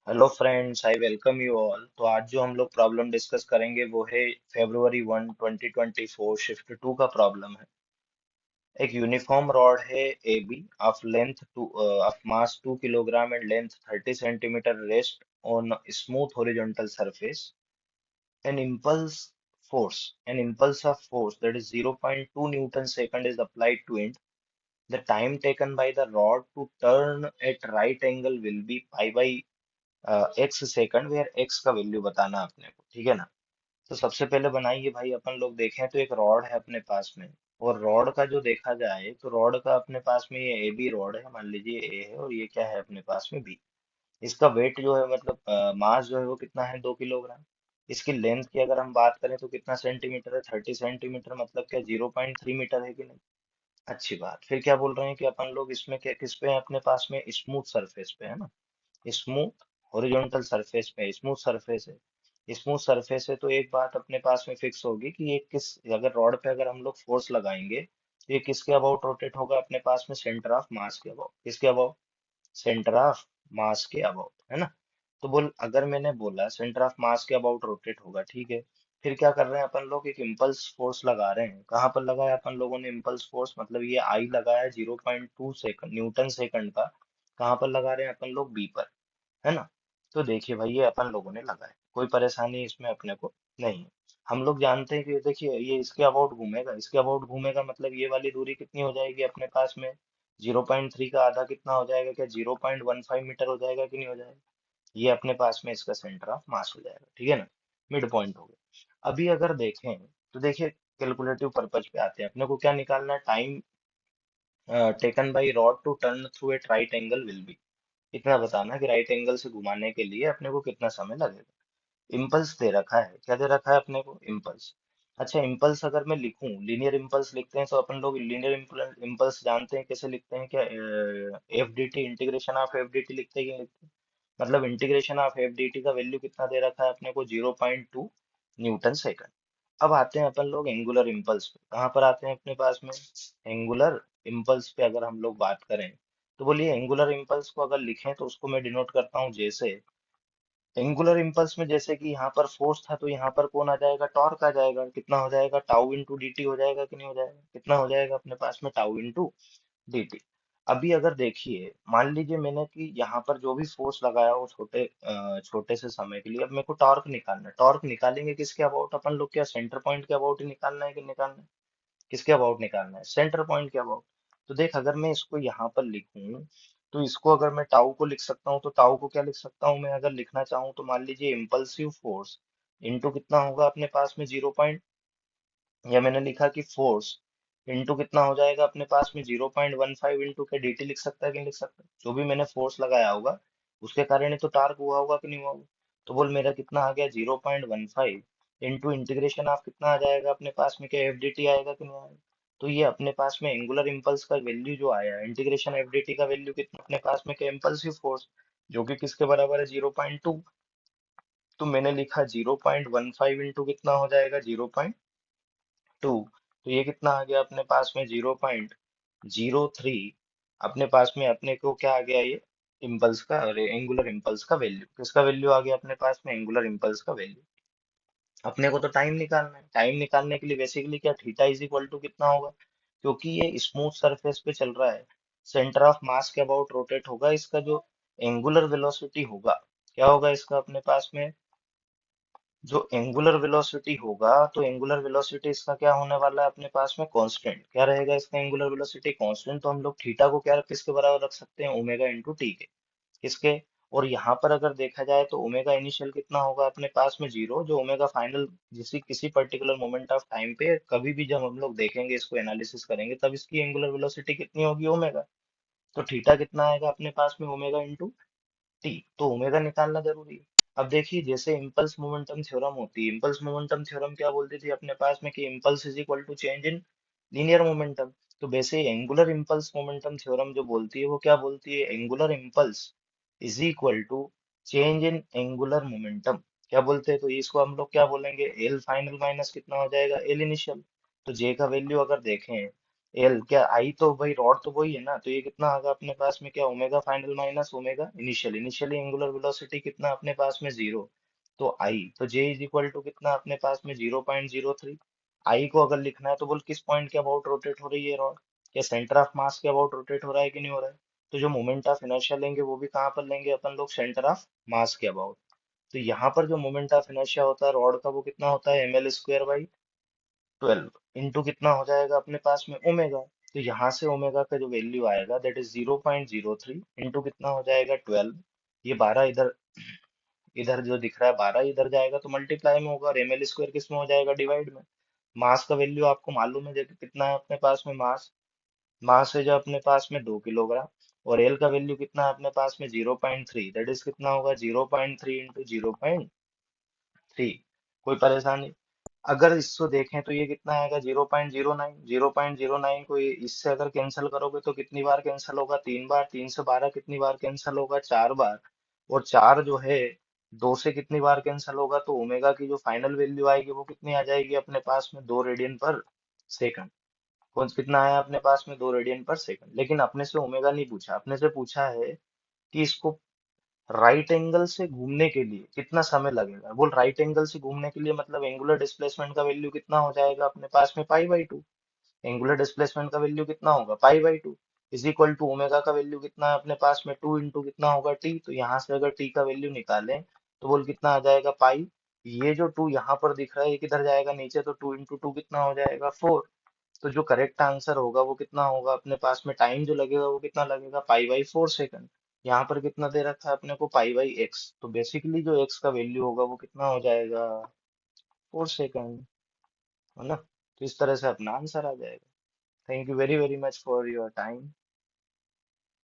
Hello friends, I welcome you all. तो आज जो हम लोग प्रॉब्लम डिस्कस करेंगे वो है February 1 2024 शिफ्ट 2 का प्रॉब्लम है। एक यूनिफॉर्म रॉड है A B of length two of mass 2 kilogram and length 30 centimetre rest on smooth horizontal surface. An impulse an impulse of force that is 0.2 Newton second is applied to it. The time taken by the rod to turn at right angle will be pi by X second, where X का value बताना है अपने को, ठीक है ना। तो सबसे पहले बनाइए भाई, अपन लोग देखें तो एक रॉड है अपने पास में। और रॉड का जो देखा जाए तो रॉड का अपने पास में ये ए बी रॉड है, मान लीजिए ए है और ये क्या है अपने पास में बी। इसका वेट जो है मतलब मास जो है वो कितना है 2 किलोग्राम। इसकी लेंथ की अगर हम बात करें तो कितना सेंटीमीटर है 30 सेंटीमीटर, मतलब क्या 0.3 मीटर है कि नहीं। अच्छी बात। फिर क्या बोल रहे हैं कि अपन लोग इसमें क्या किस पे है अपने पास में, स्मूथ सरफेस पे है ना। स्मूथ हॉरिजॉन्टल सरफेस पे स्मूथ सरफेस है। स्मूथ सरफेस है तो एक बात अपने पास में फिक्स होगी कि ये किस, अगर रॉड पे अगर हम लोग फोर्स लगाएंगे तो ये किसके अबाउट रोटेट होगा अपने पास में, सेंटर ऑफ मास के अबाउट। किसके अबाउट? सेंटर ऑफ मास के अबाउट, है ना। तो बोल, अगर मैंने बोला सेंटर ऑफ मास के अबाउट रोटेट होगा, ठीक है। फिर क्या कर रहे हैं अपन लोग, एक इम्पल्स फोर्स लगा रहे हैं। कहाँ पर लगाया अपन लोगों ने इम्पल्स फोर्स, मतलब ये आई लगाया 0.2 सेकंड न्यूटन सेकंड का। कहाँ पर लगा रहे हैं अपन लोग, बी पर, है ना। तो देखिए भाई, ये अपन लोगों ने लगाया, कोई परेशानी इसमें अपने को नहीं है। हम लोग जानते हैं कि देखिए ये इसके अबाउट घूमेगा, इसके अबाउट घूमेगा, मतलब ये वाली दूरी कितनी हो जाएगी अपने पास में, 0.3 का आधा कितना हो जाएगा, क्या 0.15 मीटर हो जाएगा कि नहीं हो जाएगा। ये अपने पास में इसका सेंटर ऑफ मास हो जाएगा, ठीक है ना। मिड पॉइंट हो गया। अभी अगर देखें तो देखिए, कैलकुलेटिव पर्पज पे आते हैं, अपने को क्या निकालना है, time taken by rod to turn through at right angle will be. इतना बताना कि राइट एंगल से घुमाने के लिए अपने को कितना समय लगेगा। इम्पल्स दे रखा है, क्या दे रखा है अपने को, इम्पल्स। अच्छा, इम्पल्स अगर मैं लिखूं, लीनियर इम्पल्स लिखते हैं तो अपन लोग लीनियर इम्पल्स जानते हैं कैसे लिखते हैं, क्या F D T, integration of F D T लिखते हैं कि नहीं लिखते हैं? मतलब integration of F D T का वैल्यू कितना दे रखा है अपने को, 0.2 न्यूटन सेकंड। अब आते हैं अपन लोग एंगुलर इम्पल्स पे, कहाँ पर आते हैं अपने पास में, एंगुलर इम्पल्स पे अगर हम लोग बात करें तो बोलिए, एंगुलर इम्पल्स को अगर लिखें तो उसको मैं डिनोट करता हूँ जैसे, एंगुलर इम्पल्स में जैसे कि यहाँ पर फोर्स था तो यहाँ पर कौन आ जाएगा, टॉर्क आ जाएगा। कितना हो जाएगा, टाउ इंटू डी टी हो जाएगा कि नहीं हो जाएगा, कितना हो जाएगा अपने पास में, टाउ इंटू डी टी। अभी अगर देखिए, मान लीजिए मैंने कि यहाँ पर जो भी फोर्स लगाया वो छोटे से समय के लिए, अब मेरे को टॉर्क निकालना है। टॉर्क निकालेंगे किसके अबाउट अपन लोग, क्या सेंटर पॉइंट के अबाउट ही निकालना है कि निकालना है, किसके अबाउट निकालना है, सेंटर पॉइंट के अबाउट। तो देख, अगर मैं इसको यहाँ पर लिखूं तो इसको अगर मैं टाउ को लिख सकता हूँ तो टाउ को क्या लिख सकता हूँ मैं, अगर लिखना चाहूँ तो मान लीजिए इम्पल्सिव फोर्स इनटू कितना होगा अपने पास में 0 या मैंने लिखा कि फोर्स इनटू कितना हो जाएगा अपने पास में 0.15 इंटू के dt लिख सकता है कि नहीं लिख सकता, जो भी मैंने फोर्स लगाया होगा उसके कारण ही तो टार्क हुआ होगा कि नहीं हुआ होगा। तो बोल, मेरा कितना आ गया 0.15 इंटू इंटीग्रेशन ऑफ कितना आ जाएगा अपने पास में, क्या एफ डी टी आएगा कि नहीं आएगा। तो ये अपने पास में एंगुलर इम्पल्स का वैल्यू जो आया, इंटीग्रेशन एफ डी टी का वैल्यू कितना अपने पास में, क्या इम्पल्सिव फोर्स, जो कि किसके बराबर है, 0.2। तो मैंने लिखा 0.15 इंटू कितना हो जाएगा, 0.2। तो ये कितना आ गया अपने पास में, 0.03। अपने पास में अपने को क्या आ गया ये, इम्पल्स का, अरे एंगुलर इम्पल्स का वैल्यू, किसका वैल्यू आ गया अपने पास में, एंगुलर इम्पल्स का वैल्यू। अपने को तो टाइम निकालना है, टाइम निकालने के लिए बेसिकली क्या, थीटा इज इक्वल टू कितना होगा, क्योंकि ये स्मूथ सरफेस पे चल रहा है, सेंटर ऑफ मास के अबाउट रोटेट होगा, इसका जो एंगुलर वेलोसिटी होगा, क्या होगा इसका अपने पास में, जो एंगुलर वेलोसिटी होगा, तो एंगुलर वेलोसिटी इसका क्या होने वाला है अपने पास में, कांस्टेंट। क्या रहेगा इसका एंगुलर वेलोसिटी, कांस्टेंट। तो हम लोग थीटा को क्या किसके बराबर रख सकते हैं, ओमेगा इंटू टी के, किसके। और यहाँ पर अगर देखा जाए तो ओमेगा इनिशियल कितना होगा अपने पास में, जीरो, जो ओमेगा फाइनल किसी किसी पर्टिकुलर मोमेंट ऑफ टाइम पे कभी भी जब हम लोग देखेंगे, इसको एनालिसिस करेंगे, तब इसकी एंगुलर वेलोसिटी कितनी होगी, ओमेगा। तो थीटा कितना आएगा अपने पास में, ओमेगा इंटू टी। तो ओमेगा निकालना जरूरी है। अब देखिए, जैसे इम्पल्स मोमेंटम थ्योरम होती है, इम्पल्स मोमेंटम थ्योरम क्या बोलती थी अपने पास में, कि impulse is equal to change in linear momentum. तो वैसे एंगुलर इम्पल्स मोमेंटम थ्योरम जो बोलती है वो क्या बोलती है, angular impulse is equal to change in angular momentum. क्या बोलते हैं, तो इसको हम लोग क्या बोलेंगे, एल फाइनल माइनस कितना हो जाएगा, एल इनिशियल। तो जे का वैल्यू अगर देखें एल क्या आई, तो भाई रॉड तो वही है ना, तो ये कितना आ गया अपने पास में, क्या omega final minus omega initial, initially angular velocity कितना अपने पास में जीरो, तो आई, तो जे इज इक्वल टू कितना अपने पास में 0.03। आई को अगर लिखना है तो बोल किस पॉइंट के अबाउट रोटेट हो रही है रॉड, क्या सेंटर ऑफ मास के अबाउट रोटेट हो रहा है कि नहीं हो रहा है, तो जो मोमेंट ऑफ इनर्शिया लेंगे वो भी कहाँ पर लेंगे अपन लोग, सेंटर ऑफ मास के अबाउट। तो यहाँ पर जो मोमेंट ऑफ इनर्शिया होता है रॉड का वो कितना होता है, M L square by 12 into कितना हो जाएगा अपने पास में ओमेगा। तो यहाँ से ओमेगा का जो वैल्यू आएगा दैट इज 0.03 इंटू कितना हो जाएगा 12। ये 12 इधर, इधर जो दिख रहा है 12 इधर जाएगा तो मल्टीप्लाई में होगा, और एम एल स्क्वायर किस में हो जाएगा, डिवाइड में। मास का वैल्यू आपको मालूम है देखो कितना है अपने पास में मास, मास है जो अपने पास में 2 किलोग्राम, और एल का वैल्यू कितना है अपने पास में 0.3, दैट इज कितना होगा 0.3 इंटू 0.3। कोई परेशानी, अगर इसको देखें तो ये कितना आएगा 0.09, 0.09 को इससे अगर कैंसिल करोगे तो कितनी बार कैंसिल होगा, 3 बार, 3 से 12 कितनी बार कैंसिल होगा, 4 बार, और 4 जो है 2 से कितनी बार कैंसिल होगा, तो ओमेगा की जो फाइनल वैल्यू आएगी वो कितनी आ जाएगी अपने पास में, 2 रेडियन पर सेकंड। कौन कितना आया अपने पास में, 2 रेडियन पर सेकंड, लेकिन अपने से ओमेगा नहीं पूछा, अपने से पूछा है कि इसको राइट एंगल से घूमने के लिए कितना समय लगेगा, बोल राइट एंगल से घूमने के लिए मतलब एंगुलर डिस्प्लेसमेंट का वैल्यू कितना हो जाएगा अपने पास में, पाई बाई 2। एंगुलर डिस्प्लेसमेंट का वैल्यू कितना होगा, pi by 2, is equal to omega का वैल्यू कितना है अपने पास में, 2 इंटू कितना होगा टी, तो यहाँ से अगर टी का वैल्यू निकालें तो बोल कितना आ जाएगा पाई, ये जो 2 यहाँ पर दिख रहा है ये किधर जाएगा नीचे, तो 2 इंटू 2 कितना हो जाएगा 4। तो जो करेक्ट आंसर होगा वो कितना होगा अपने पास में, टाइम जो लगेगा वो कितना लगेगा, पाई बाई 4 सेकंड। यहाँ पर कितना दे रखा है अपने को, पाई बाई एक्स, तो बेसिकली जो एक्स का वैल्यू होगा वो कितना हो जाएगा, 4 सेकंड, है ना। तो इस तरह से अपना आंसर आ जाएगा। Thank you very very much for your time.